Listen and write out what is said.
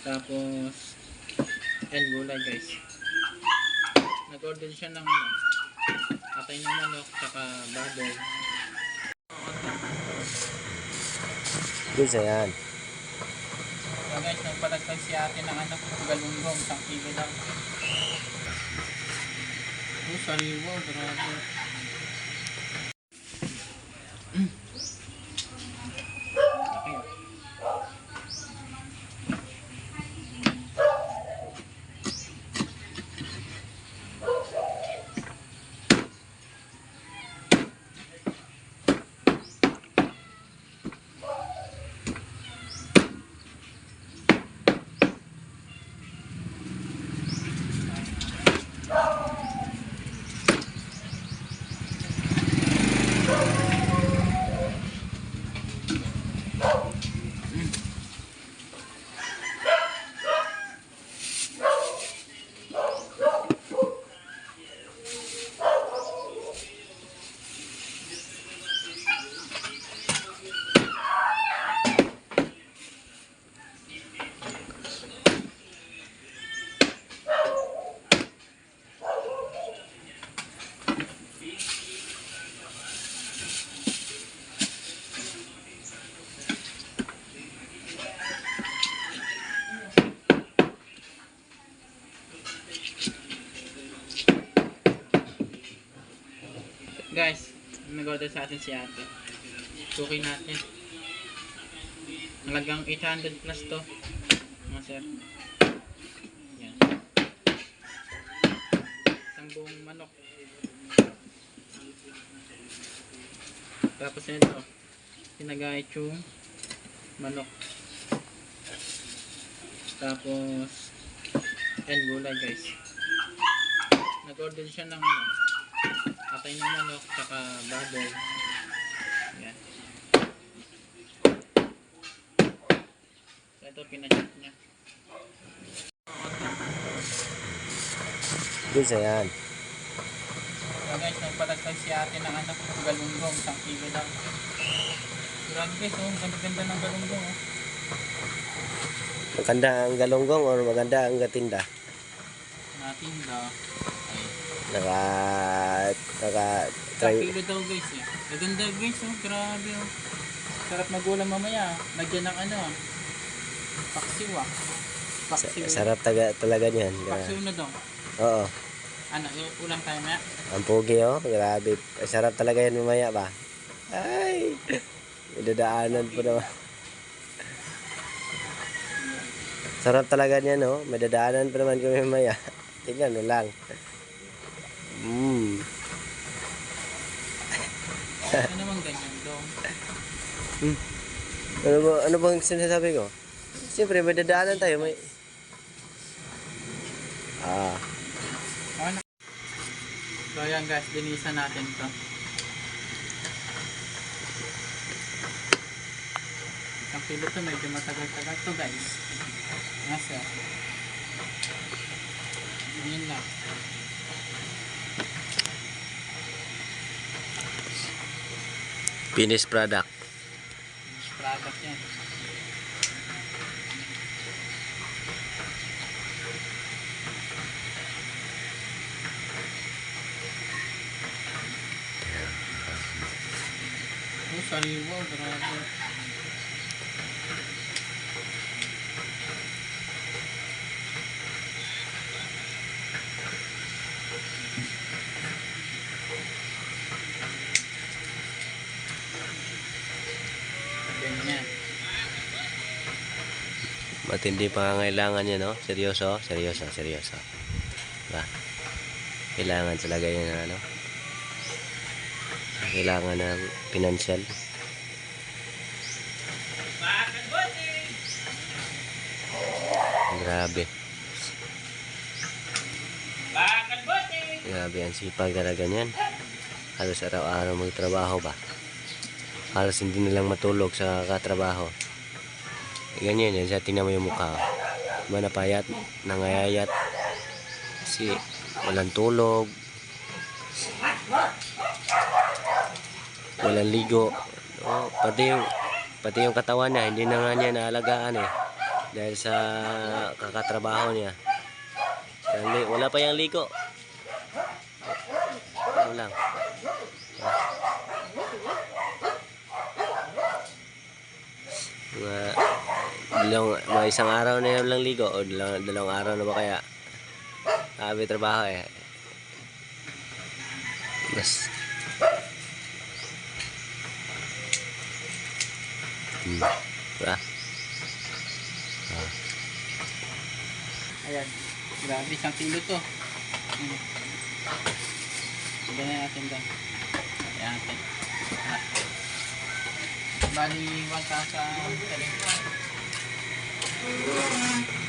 Tapos, yan gulay guys. Nag-order siya ng atay ng manok, saka baboy. Bisa yan. So guys, nagpalagtag si ate ng galunggong, 1 kilo lang. Oh, sariwa, grabe. Okay, oh. Guys, nag-order sa atin si ate. Suki natin. Halagang 800 plus to. Mga sir. Yan. Isang buong manok. Tapos ito, pinagayat yung manok. Tapos, yan gulay guys. Nag-order siya ng atay ng manok, saka baboy. Yan. So ito, pinachop niya. Bisa yan. So guys, nagpalagtag si ate ng galunggong, 1 kilo lang. Grabe guys, oh, ganda-ganda ng galunggong. Oh. Maganda ang galunggong or maganda ang gatinda? Natinda. Naka 1 kilo daw guys eh. Maganda guys, oh, grabe oh. Sarap magulam mamaya. Lagyan ng paksiw ah. Paksiw. Sarap talaga niyan. Paksiw na daw. Oo. Ano, ulam tayo na? Ang pugi oh, grabe. Sarap talaga yan mamaya ba? Ay, may dadaanan po naman. Sarap talaga niyan oh, may dadaanan pa naman kami mamaya. Tingnan mo lang. Ano naman ganyan daw? Ano bang sinasabi ko? Siyempre may dadaanan tayo, may So ayan guys, linisan natin to. Ang kilo to, medyo matagal-tagal to guys. Nasa yun lang. finished product. Finished product yan. Oh, sariwa, grabe. Ganyan. Matindi pangangailangan niya, no? Seryoso, seryoso, seryoso. Diba? Kailangan talaga yan, ano? Kailangan ng financial. Grabe. Grabe ang sipag talaga niyan. Halos araw-araw magtrabaho ba? Halos hindi nilang matulog sa katrabaho. Ganyan yan. Siya tingnan mo yung mukha. Diba napayat, nangayayat. Kasi walang tulog. Walang ligo. Oh, pati yung katawan niya, hindi na nga niya naalagaan eh. Dahil sa kakatrabaho niya. Wala pa yung liko. Ano lang. Mga isang araw na yun lang ligo o dalawang araw na ba kaya? Sabi trabaho eh. Mas diba? Ayan. Grabe, 1 kilo to. Ganyan natin doon. Ayan natin. Bali, 1,000.